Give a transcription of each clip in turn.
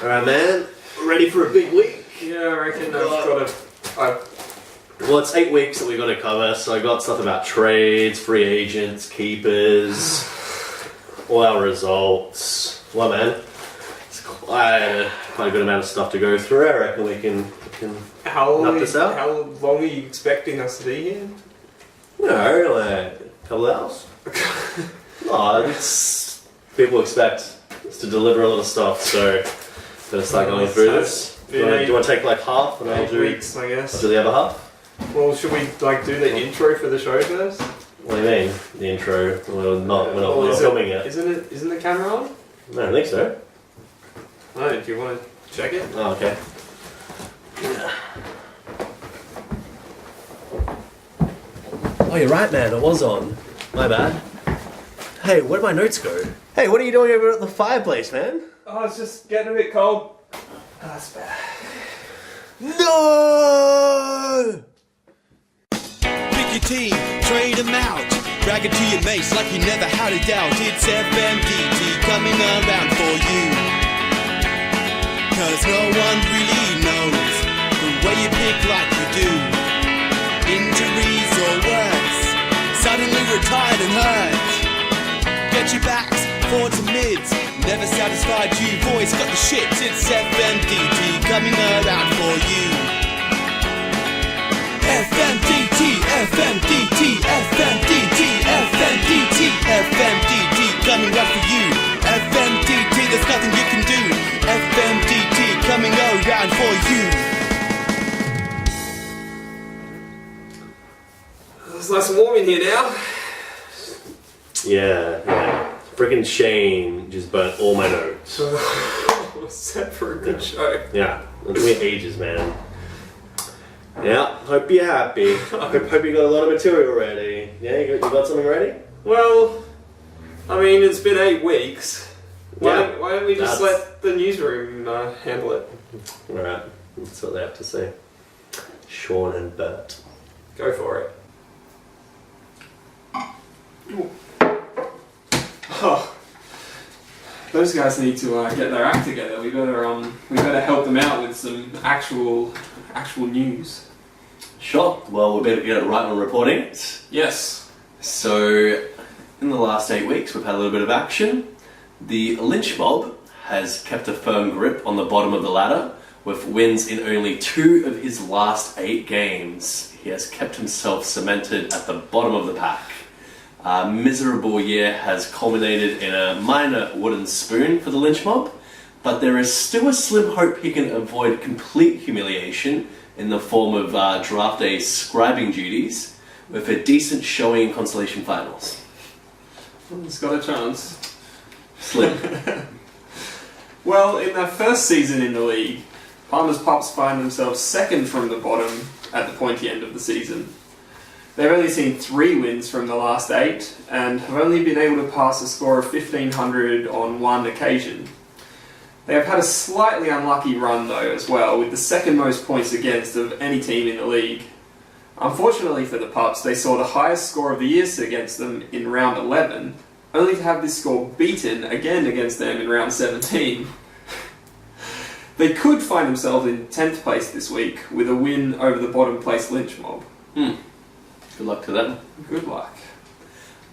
Alright, man. Ready for a big week? Yeah, I reckon Well, it's 8 weeks that we've got to cover, so I got stuff about trades, free agents, keepers, all our results. Well, man, I had quite a good amount of stuff to go through. I reckon we can knock this out. How long are you expecting us to be here? No, like a couple of hours. No, it's people expect us to deliver a lot of stuff, so gotta start going through this. Do you want to take like half, and I'll do 8 weeks, I guess. I'll do the other half. Well, should we do the intro for the show first? What do you mean? The intro? We're not filming it. Isn't the camera on? No, I don't think so. No, do you want to check it? Oh, okay. Oh, you're right, man. It was on. My bad. Hey, where did my notes go? Hey, what are you doing over at the fireplace, man? Oh, it's just getting a bit cold. Oh, that's bad. No! Pick your team, trade them out. Brag it to your mates like you never had a doubt. It's FMDT coming around for you. Cause no one really knows the way you pick like you do. Injuries or worse, suddenly retired and hurt. Get your backs, forwards and mids. Never satisfied, you've always got the shits. It's FMDT coming around for you. FMDT, FMDT, FMDT, FMDT, FMDT coming right for you. FMDT, there's nothing you can do. FMDT coming around for you. It's nice and warm in here now. Yeah. Freaking Shane just burnt all my notes. Set for a good show. Yeah, it took me ages, man. Yeah, hope you're happy. Hope you got a lot of material ready. Yeah, you got something ready? Well, I mean, it's been 8 weeks. Why don't we just let the newsroom handle it? Alright, that's what they have to say. Sean and Bert. Go for it. Oh, those guys need to get their act together. We better help them out with some actual news. Sure. Well, we better get it right on reporting it. Yes. So, in the last 8 weeks, we've had a little bit of action. The Lynch Mob has kept a firm grip on the bottom of the ladder, with wins in only 2 of his last 8 games. He has kept himself cemented at the bottom of the pack. A miserable year has culminated in a minor wooden spoon for the Lynch Mob, but there is still a slim hope he can avoid complete humiliation in the form of draft day scribing duties with a decent showing in consolation finals. He's got a chance. Slim. Well, in their first season in the league, Palmer's Pups find themselves second from the bottom at the pointy end of the season. They've only seen 3 wins from the last 8 and have only been able to pass a score of 1,500 on 1 occasion. They have had a slightly unlucky run though as well, with the second most points against of any team in the league. Unfortunately for the Pups, they saw the highest score of the year against them in round 11, only to have this score beaten again against them in round 17. They could find themselves in 10th place this week with a win over the bottom place Lynch Mob. Good luck to them. Good luck.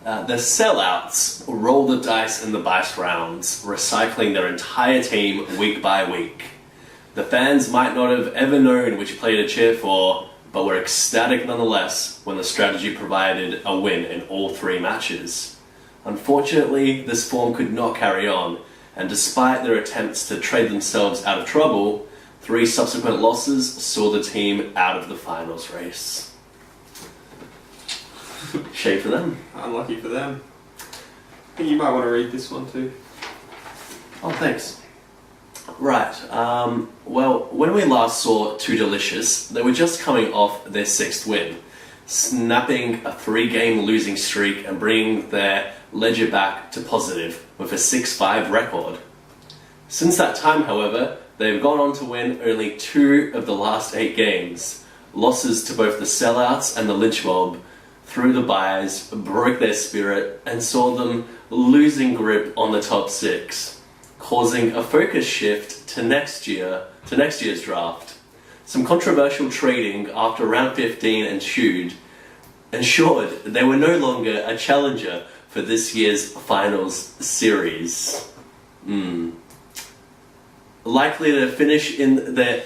The sellouts roll the dice in the bice rounds, recycling their entire team week by week. The fans might not have ever known which player to cheer for, but were ecstatic nonetheless when the strategy provided a win in all 3 matches. Unfortunately, this form could not carry on, and despite their attempts to trade themselves out of trouble, 3 subsequent losses saw the team out of the finals race. Shame for them. Unlucky for them. I think you might want to read this one too. Oh, thanks. Right, well, when we last saw Too Delicious, they were just coming off their 6th win, snapping a 3-game losing streak and bringing their ledger back to positive with a 6-5 record. Since that time, however, they've gone on to win only 2 of the last 8 games. Losses to both the sellouts and the Lynch Mob through the buys, broke their spirit, and saw them losing grip on the top 6. causing a focus shift to next year's draft. Some controversial trading after round 15 ensured they were no longer a challenger for this year's finals series. Likely to finish in their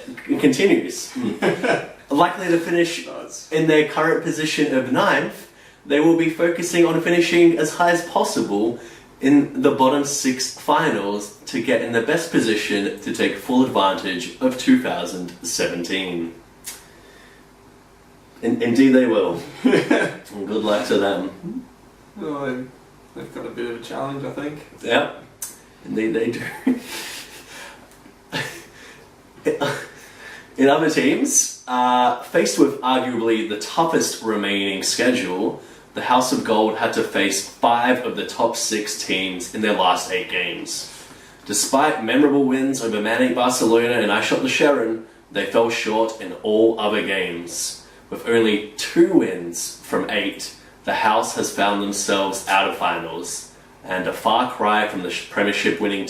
current position of 9th, they will be focusing on finishing as high as possible in the bottom 6 finals to get in the best position to take full advantage of 2017. Indeed they will. And good luck to them. Well, they've got a bit of a challenge, I think. Yeah, indeed they do. In other teams, faced with arguably the toughest remaining schedule, the House of Gold had to face 5 of the top 6 teams in their last 8 games. Despite memorable wins over Manic Barcelona and I Shot the Sharon, they fell short in all other games. With only 2 wins from 8, the House has found themselves out of finals, and a far cry from the Premiership winning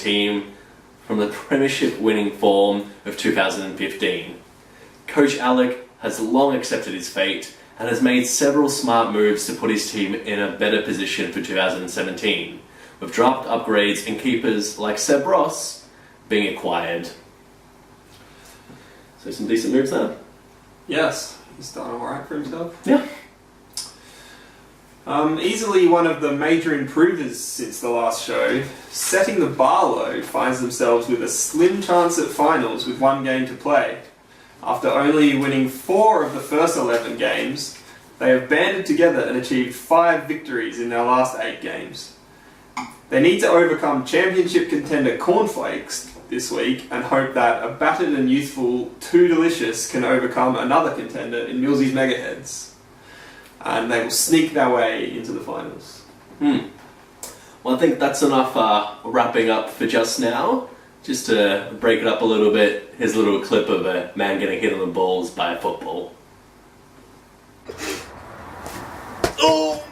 form of 2015. Coach Alec has long accepted his fate and has made several smart moves to put his team in a better position for 2017, with draft upgrades and keepers like Seb Ross being acquired. So some decent moves there. Yes, he's done alright for himself. Yeah. Easily one of the major improvers since the last show, Setting the Bar Low finds themselves with a slim chance at finals with 1 game to play. After only winning 4 of the first 11 games, they have banded together and achieved 5 victories in their last 8 games. They need to overcome championship contender Cornflakes this week and hope that a battered and youthful Too Delicious can overcome another contender in Millsy's Megaheads. And they will sneak their way into the finals. Well, I think that's enough wrapping up for just now. Just to break it up a little bit, here's a little clip of a man getting hit on the balls by a football. Oh!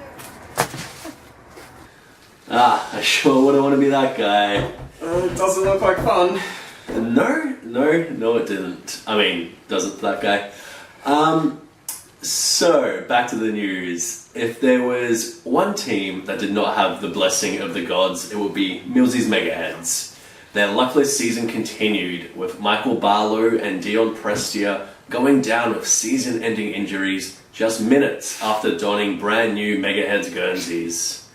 I sure wouldn't want to be that guy. It doesn't look like fun. No, it didn't. I mean, doesn't that guy. So, back to the news. If there was one team that did not have the blessing of the gods, it would be Millsy's Megaheads. Their luckless season continued, with Michael Barlow and Dion Prestia going down with season-ending injuries just minutes after donning brand new Megaheads Guernseys.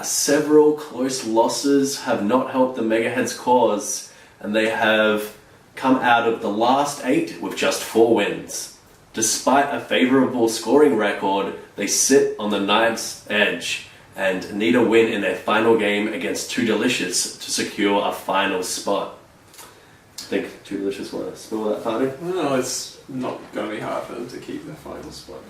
Several close losses have not helped the Megaheads' cause, and they have come out of the last 8 with just 4 wins. Despite a favourable scoring record, they sit on the knife's edge and need a win in their final game against Too Delicious to secure a final spot. I think Too Delicious want to spill that party? Well, it's not going to be hard for them to keep their final spot.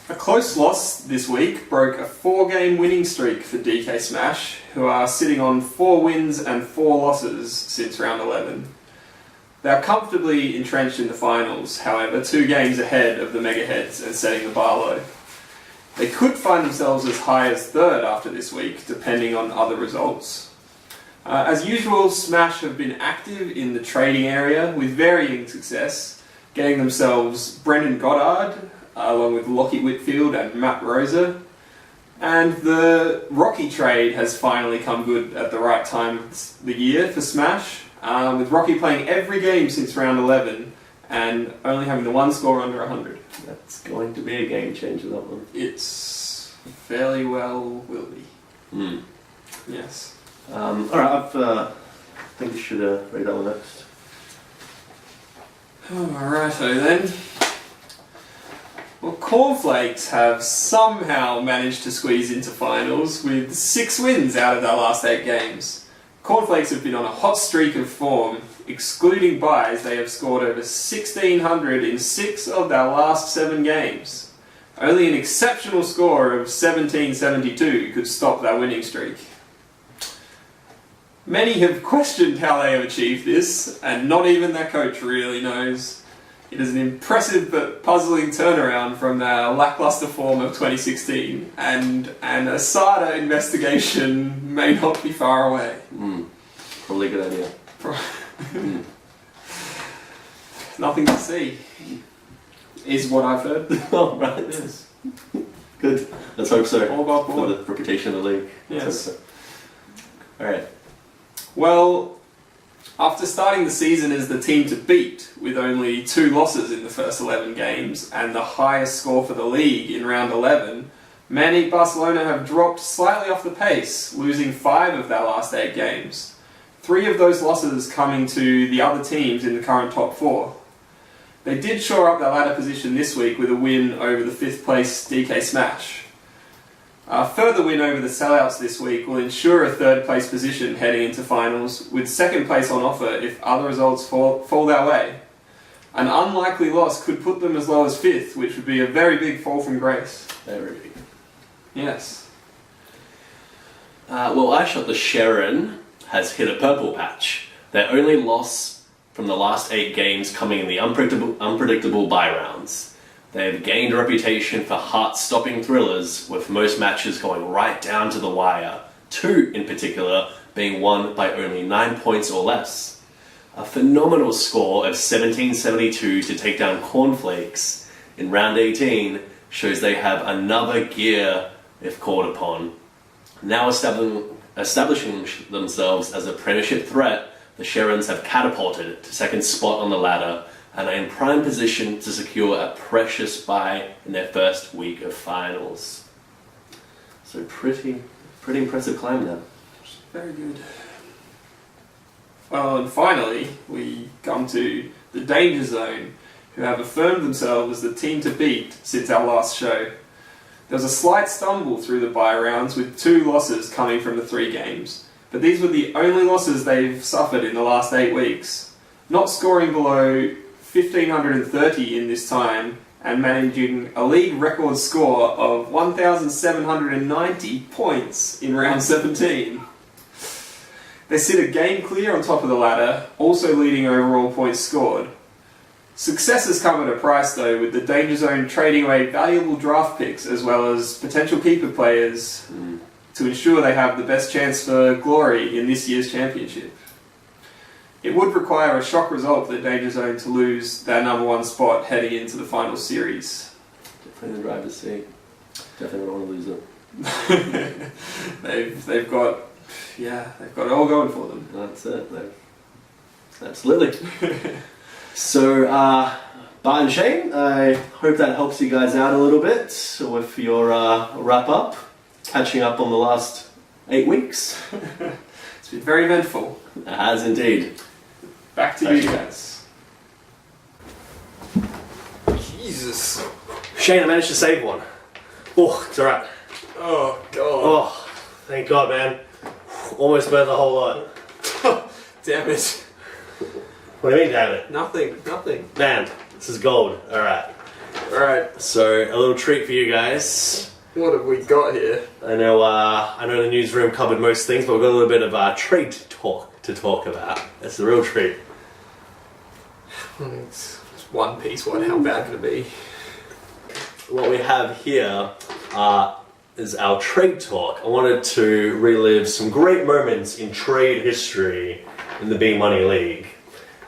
A close loss this week broke a 4-game winning streak for DK Smash, who are sitting on 4 wins and 4 losses since round 11. They are comfortably entrenched in the finals, however, 2 games ahead of the Megaheads and Setting the Bar Low. They could find themselves as high as 3rd after this week, depending on other results. As usual, Smash have been active in the trading area with varying success, getting themselves Brendan Goddard, along with Lockie Whitfield and Matt Rosa. And the Rocky trade has finally come good at the right time of the year for Smash, with Rocky playing every game since round 11 and only having the 1 score under 100. That's going to be a game changer, that one. It's fairly well will be. Yes. Alright, I think you should read that one next. Alrighto then. Well, Cornflakes have somehow managed to squeeze into finals with 6 wins out of their last 8 games. Cornflakes have been on a hot streak of form. Excluding byes, they have scored over 1,600 in 6 of their last 7 games. Only an exceptional score of 1772 could stop their winning streak. Many have questioned how they have achieved this, and not even their coach really knows. It is an impressive but puzzling turnaround from the lackluster form of 2016, and an Asada investigation may not be far away. Probably a good idea. Nothing to see, is what I've heard. Oh, right, yes. Good. Let's hope so. All above For board. the reputation of the league. Yes. Let's hope so. Alright. Well, after starting the season as the team to beat, with only 2 losses in the first 11 games, and the highest score for the league in round 11, Manic Barcelona have dropped slightly off the pace, losing 5 of their last 8 games. 3 of those losses coming to the other teams in the current top 4. They did shore up their ladder position this week with a win over the 5th place DK Smash. A further win over the Sellouts this week will ensure a 3rd place position heading into finals, with 2nd place on offer if other results fall their way. An unlikely loss could put them as low as 5th, which would be a very big fall from grace. Very big. Yes. Well, I shot the Sharon has hit a purple patch. Their only loss from the last 8 games coming in the unpredictable bye rounds. They have gained a reputation for heart-stopping thrillers, with most matches going right down to the wire, 2 in particular being won by only 9 points or less. A phenomenal score of 1772 to take down Cornflakes in round 18 shows they have another gear if called upon. Now establishing themselves as a premiership threat, the Sharons have catapulted to 2nd spot on the ladder and are in prime position to secure a precious bye in their first week of finals. So pretty impressive climb now. Very good. Well, and finally, we come to the Danger Zone, who have affirmed themselves as the team to beat since our last show. There was a slight stumble through the bye rounds, with 2 losses coming from the 3 games, but these were the only losses they've suffered in the last 8 weeks, not scoring below 1,530 in this time, and managing a league record score of 1,790 points in round 17. They sit a game clear on top of the ladder, also leading overall points scored. Success has come at a price though, with the Danger Zone trading away valuable draft picks as well as potential keeper players to ensure they have the best chance for glory in this year's championship. It would require a shock result for the Danger Zone to lose their number 1 spot heading into the final series. Definitely the driver's seat. Definitely don't want to lose it. they've got it all going for them. That's it. Absolutely. So, Bart and Shane, I hope that helps you guys out a little bit with your wrap up, catching up on the last 8 weeks. It's been very eventful. It has indeed. Back to you guys. Jesus. Shane, I managed to save one. Oh, it's alright. Oh, God. Oh, thank God, man. Almost burnt the whole lot. Damn it. What do you mean, damn it? Nothing. Man, this is gold. Alright. Alright, So, a little treat for you guys. what have we got here? I know the newsroom covered most things, but we've got a little bit of trade talk to talk about. It's a real treat. It's one piece, how bad could it be? What we have here is our trade talk. I wanted to relive some great moments in trade history in the B Money League.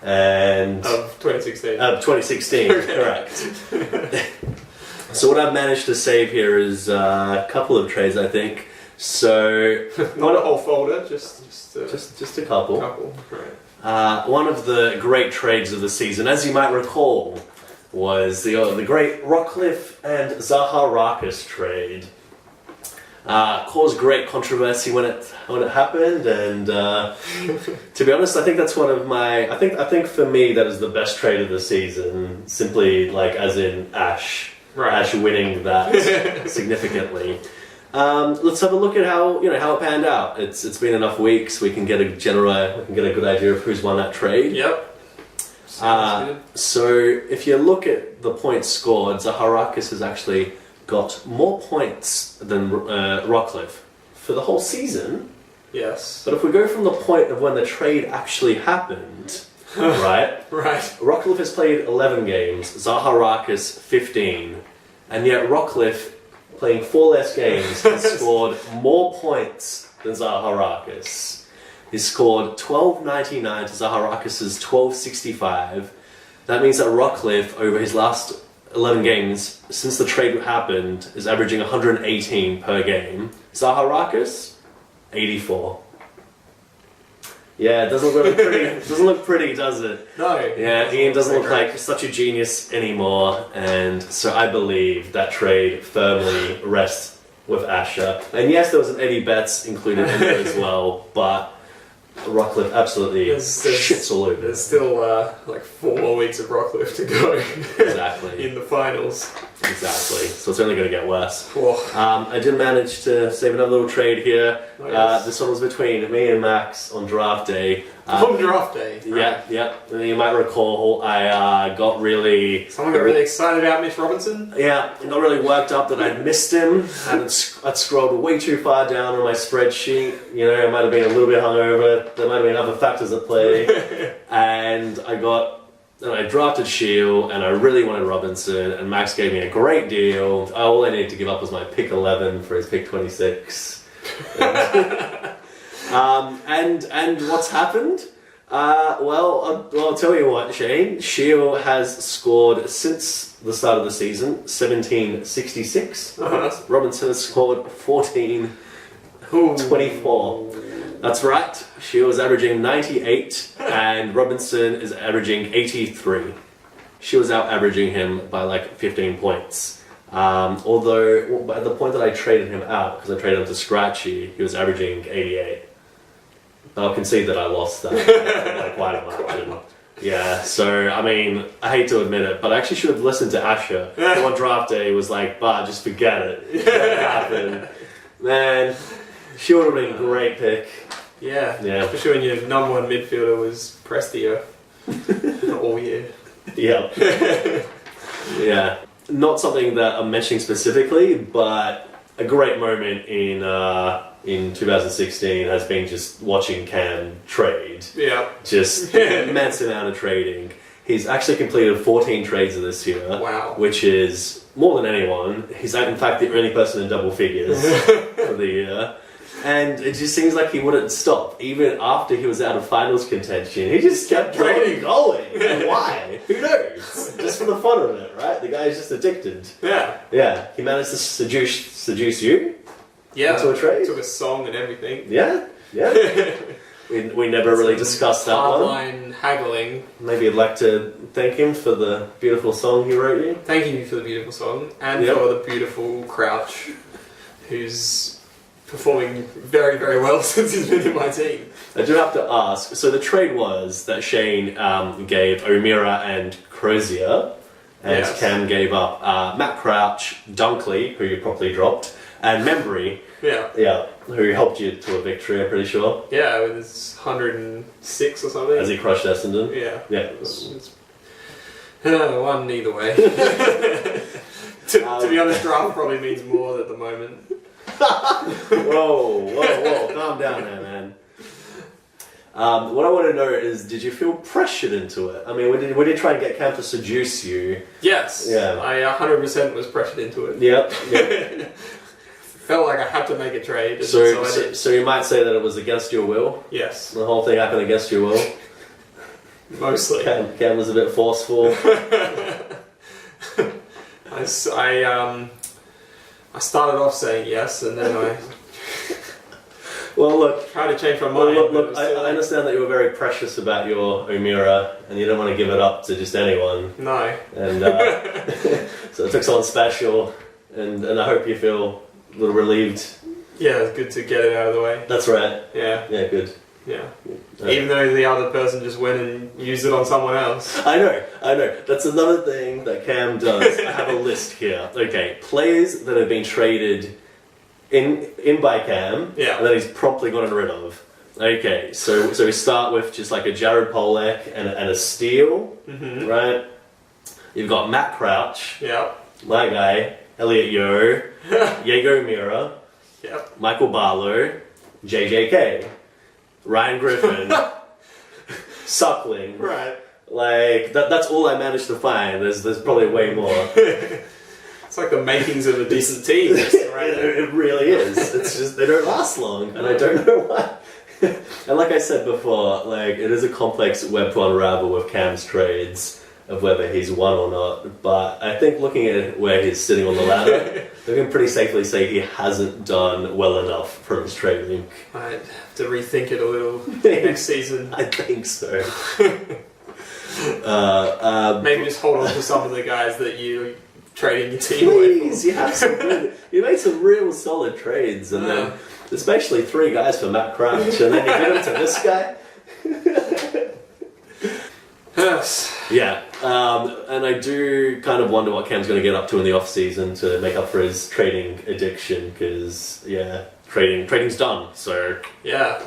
And Of 2016. 2016, correct. So what I've managed to save here is a couple of trades, I think. So Not a whole folder, just a couple. Right. One of the great trades of the season, as you might recall, was the great Rockcliffe and Zaharakis trade. Caused great controversy when it happened, and to be honest, I think that's one of my. I think for me that is the best trade of the season. Simply like as in Ash winning that significantly. Let's have a look at how it panned out. It's been enough weeks. We can get a good idea of who's won that trade. Yep. So if you look at the points scored, Zaharakis has actually got more points than Rockcliffe for the whole season. Yes. But if we go from the point of when the trade actually happened, right? Right. Rockcliffe has played 11 games, Zaharakis 15, and yet Rockcliffe, playing 4 less games, has scored more points than Zaharakis. He scored 1299 to Zaharakis' 1265. That means that Rockcliffe, over his last 11 games, since the trade happened, is averaging 118 per game. Zaharakis, 84. Yeah, it doesn't look pretty. Doesn't look pretty, does it? No. Yeah, Ian doesn't look like such a genius anymore, and so I believe that trade firmly rests with Asher. And yes, there was an Eddie Betts included in it as well, but Rockcliffe absolutely shits all over. There's still like 4 more weeks of Rockcliffe to go. Exactly. In the finals. Exactly. So it's only going to get worse. Oh. I did manage to save another little trade here. Oh, yes. This one was between me and Max on draft day. On draft day. Yeah. And you might recall I got really... Someone got really excited about Mitch Robinson? Yeah, I got really worked up that I'd missed him. I'd scrolled way too far down on my spreadsheet. You know, I might have been a little bit hungover. There might have been other factors at play. And I drafted Shield, and I really wanted Robinson, and Max gave me a great deal. All I needed to give up was my pick 11 for his pick 26. And what's happened? I'll tell you what, Shane. Shield has scored since the start of the season 1766. Robinson has scored 1424. That's right. Shield is averaging 98, and Robinson is averaging 83. Shield's out averaging him by like 15 points. Although at the point that I traded him out, because I traded him to Scratchy, he was averaging 88. I'll concede that I lost that by quite a margin. Yeah, so I mean, I hate to admit it, but I actually should have listened to Asher. On draft day, he was like, "Bah, just forget it. It's not gonna happen." Man, she would have been a great pick. Yeah, Yeah. especially when your number 1 midfielder was Prestia all year. Yeah. Yeah. Not something that I'm mentioning specifically, but a great moment in 2016 has been just watching Cam trade. Yeah. Just immense amount of trading. He's actually completed 14 trades this year. Wow. Which is more than anyone. He's in fact the only person in double figures for the year. And it just seems like he wouldn't stop. Even after he was out of finals contention, he just kept trading going. And why? Who knows? Just for the fun of it, right? The guy's just addicted. Yeah. Yeah. He managed to seduce you? Yeah. Into a trade? Took a song and everything. Yeah. We never really discussed that one. Hardline haggling. Maybe you'd like to thank him for the beautiful song he wrote you. Thank you for the beautiful song and Yep. for the beautiful Crouch, who's performing very, very well since he's been in my team. I do have to ask, so the trade was that Shane gave O'Meara and Crozier, and Yes. Cam gave up Matt Crouch, Dunkley, who you probably dropped, and Membry, Yeah. who helped you to a victory, I'm pretty sure, Yeah, with his 106 or something. as he crushed Essendon. Yeah. Yeah. One either way. to be honest, draft probably means more at the moment. Whoa, calm down there, man. What I want to know is, did you feel pressured into it? I mean, we did try and get Cam to seduce you. Yes. Yeah. I 100% was pressured into it. Yep. Felt like I had to make a trade. And So I did. so you might say that it was against your will? Yes. The whole thing happened against your will? Mostly. Cam was a bit forceful. I started off saying yes, and then I Well, look, tried to change my mind. look, I understand that you were very precious about your O'Meara, and you don't want to give it up to just anyone. No. And so it took someone special, and I hope you feel a little relieved. Yeah, it's good to get it out of the way. That's right. Yeah. Yeah, good. Yeah. Even though the other person just went and used it on someone else. I know. That's another thing that Cam does. I have a list here. Okay, players that have been traded in by Cam, and that he's promptly gotten rid of. Okay, so we start with just like a Jared Polek and a Steele, right? You've got Matt Crouch, my guy, Elliot Yeo, Diego Mira, Michael Barlow, JJK, Ryan Griffin, Suckling. Right. Like, that's all I managed to find. There's probably way more. It's like the makings of a decent team. Right? It really is. It's just, they don't last long, and I don't know why. And like I said before, like, it is a complex web to unravel with Cam's trades of whether he's won or not. But I think looking at where he's sitting on the ladder, we can pretty safely say he hasn't done well enough from his trading. I'd have to rethink it a little next season. I think so. Maybe just hold on to some of the guys that you trading your team away from. Please, you made some real solid trades, and then especially 3 guys for Matt Crouch, and then you give them to this guy. Yes. Yeah, and I do kind of wonder what Cam's going to get up to in the off season to make up for his trading addiction, because trading's done. So yeah,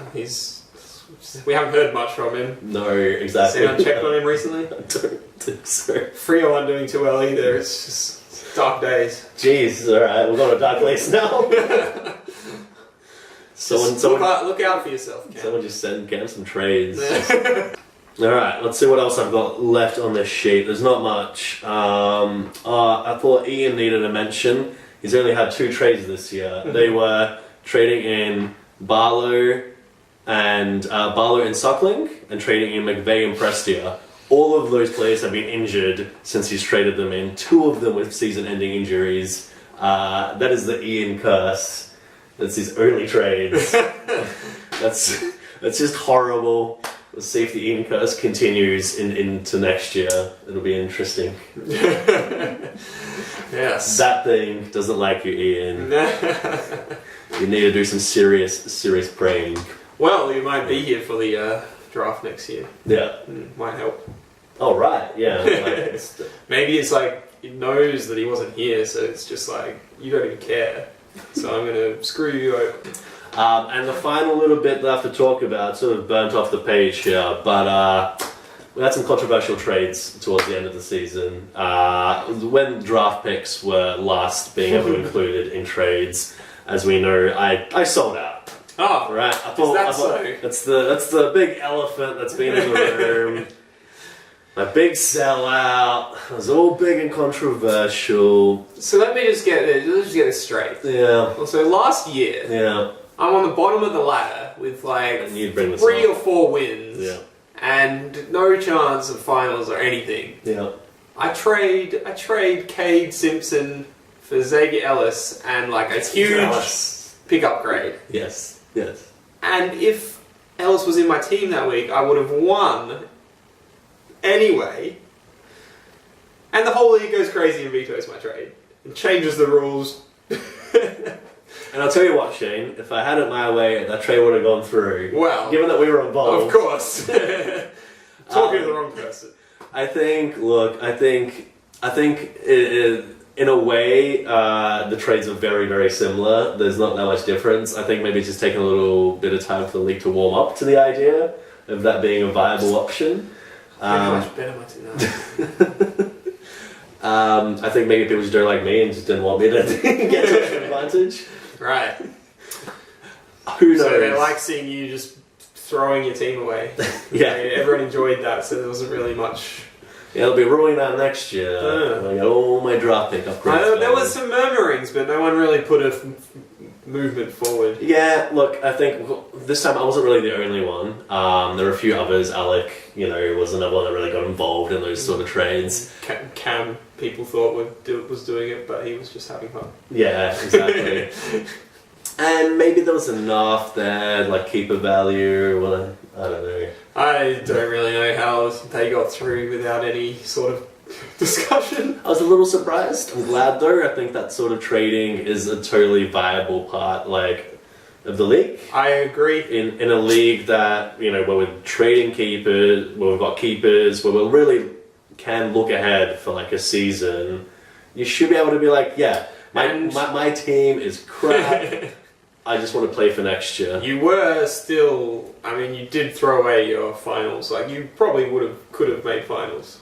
we haven't heard much from him. no, exactly. Anyone checked on him recently? I don't think so. Frio aren't doing too well either. It's just dark days. Jeez, all right, we're going to dark place now. Look out for yourself, Cam. Someone just send Cam some trades. Alright, let's see what else I've got left on this sheet. There's not much. I thought Ian needed a mention. He's only had 2 trades this year. They were trading in Barlow and Suckling, and trading in McVeigh and Prestia. All of those players have been injured since he's traded them in. 2 of them with season-ending injuries. That is the Ian curse. That's his only trades. That's just horrible. We'll see if the Ian curse continues into next year. It'll be interesting. Yes. That thing doesn't like you, Ian. You need to do some serious praying. Well, you might be here for the draft next year. Yeah. Might help. Oh, right. Yeah. Maybe it's like, he knows that he wasn't here, so it's just like, you don't even care. So I'm going to screw you over. And the final little bit that I have to talk about, sort of burnt off the page here, but we had some controversial trades towards the end of the season. When draft picks were last being ever included in trades, as we know, I sold out. Oh, right. That's the big elephant that's been in the room. My big sellout. It was all big and controversial. So let's just get this straight. Yeah. So last year, yeah, I'm on the bottom of the ladder with like and you'd bring this 3 up. or 4 wins. Yeah. And no chance of finals or anything. Yeah. I trade Cade Simpson for Xavier Ellis and like a huge pick upgrade. Yes. And if Ellis was in my team that week, I would have won anyway. And the whole league goes crazy and vetoes my trade. And changes the rules. And I'll tell you what, Shane, if I had it my way, that trade would have gone through. Well, given that we were involved. Of course. Talking to the wrong person. I think in a way, the trades are very, very similar. There's not that much difference. I think maybe it's just taking a little bit of time for the league to warm up to the idea of that being a viable option. Much better than I think maybe people just don't like me and just didn't want me to get such an advantage. Right. Who knows? So they like seeing you just throwing your team away. Yeah. Everyone enjoyed that, so there wasn't really much. Yeah, they'll be rolling that next year. I got all my draft pick upgrades. There was some murmurings, but no one really put a movement forward. Yeah, look, I think this time I wasn't really the only one. There were a few others. Alec, was another one that really got involved in those sort of trades. Cam, people thought was doing it, but he was just having fun. Yeah, exactly. And maybe there was enough there, like keeper value, or I don't know. I don't really know how they got through without any sort of discussion. I was a little surprised. I'm glad though. I think that sort of trading is a totally viable part, of the league. I agree. In a league that, where we're trading keepers, where we've got keepers, where we really can look ahead for like a season, you should be able to be like, yeah, my team is crap. I just want to play for next year. You were still, you did throw away your finals. Like, you probably could have made finals.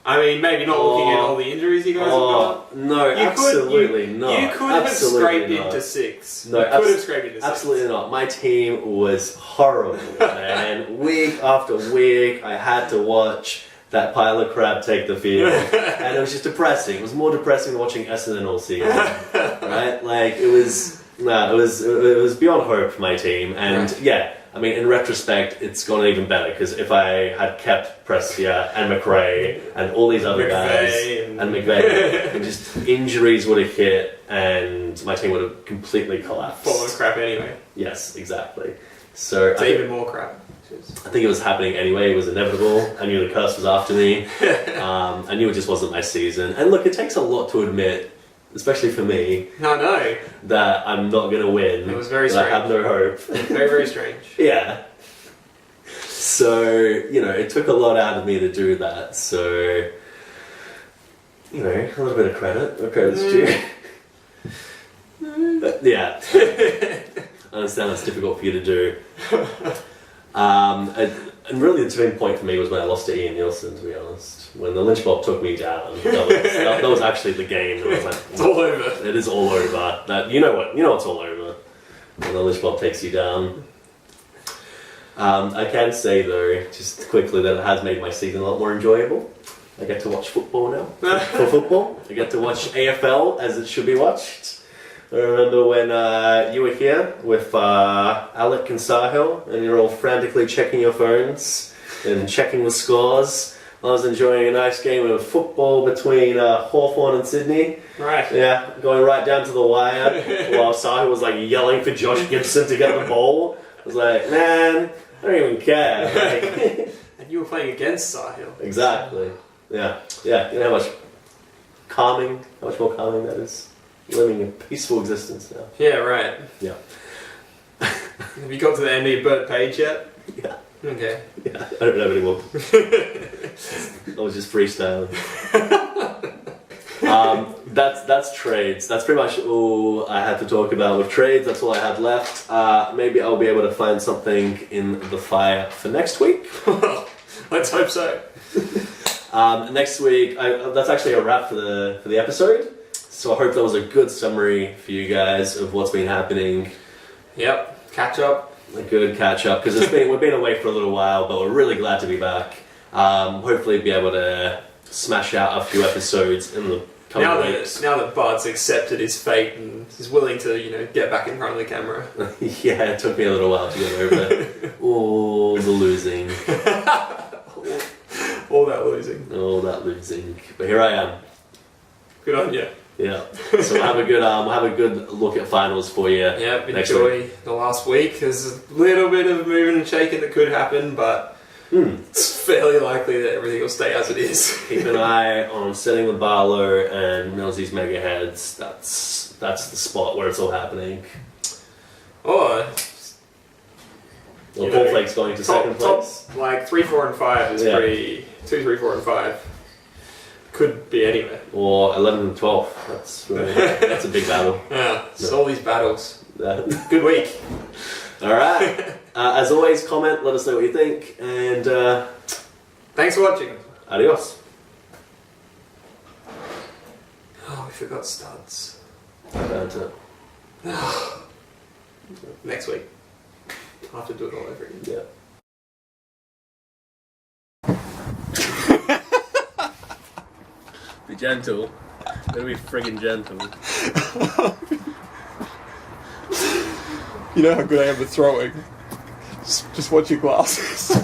I mean, maybe not looking at all the injuries you guys have got. No, absolutely not. You could have scraped into 6. No, you could have scraped into 6. Absolutely not. My team was horrible, man. Week after week, I had to watch that pile of crap take the field, and it was just depressing. It was more depressing than watching Essendon all season, right? Like it was beyond hope for my team, and yeah. I mean, in retrospect, it's gone even better because if I had kept Prestia and McRae and all these other guys and McVeigh, and just injuries would have hit and my team would have completely collapsed. Full of crap anyway. Yes, exactly. So even more crap. I think it was happening anyway. It was inevitable. I knew the curse was after me. I knew it just wasn't my season. And look, it takes a lot to admit, especially for me, no, that I'm not going to win. It was very strange. I have no hope. Very, very strange. Yeah. So, it took a lot out of me to do that. So, a little bit of credit. Where credit's due. But, yeah. I understand that's difficult for you to do. And really the tipping point for me was when I lost to Ian Nielsen, to be honest. When the lynch mob took me down, that was actually the game. That was like, it's all over. It is all over. That you know it's all over when the lynch mob takes you down. I can say though, just quickly, that it has made my season a lot more enjoyable. I get to watch football now. For football, I get to watch AFL as it should be watched. I remember when you were here with Alec and Sahil, and you're all frantically checking your phones and checking the scores. I was enjoying a nice game of football between Hawthorn and Sydney. Right. Yeah, going right down to the wire, while Sahil was like yelling for Josh Gibson to get the ball. I was like, man, I don't even care. And you were playing against Sahil. Exactly. Yeah. You know how much more calming that is? Living a peaceful existence now. Yeah, right. Yeah. Have you got to the end of your Bert page yet? Yeah. Okay. Yeah, I don't have any more. I was just freestyling. That's trades. That's pretty much all I had to talk about with trades. That's all I had left. Maybe I'll be able to find something in the fire for next week. Let's hope so. Next week, that's actually a wrap for the episode. So I hope that was a good summary for you guys of what's been happening. Yep, catch up. A good catch up, because we've been away for a little while, but we're really glad to be back. Hopefully be able to smash out a few episodes in the coming weeks. Now that Bart's accepted his fate and is willing to, get back in front of the camera. Yeah, it took me a little while to get over all the losing. All that losing. All that losing. But here I am. Good on you. Yeah. So we'll have a good look at finals for you. Yeah, enjoy the last week. There's a little bit of moving and shaking that could happen, but it's fairly likely that everything will stay as it is. Keep an eye on setting the bar low and Millsy's mega heads. That's the spot where it's all happening. Or Cornflake's going to second place. Like 3, 4, and 5 is pretty. 2, 3, 4, and 5 could be anywhere. Or 11 and 12. That's a big battle. Yeah, it's all these battles. Good week. All right. As always, comment. Let us know what you think, and thanks for watching. Adios. Oh, we forgot studs. About it. Next week. I'll have to do it all over again. Yeah. Be gentle. Gotta be friggin' gentle. You know how good I am at throwing. Just watch your glasses.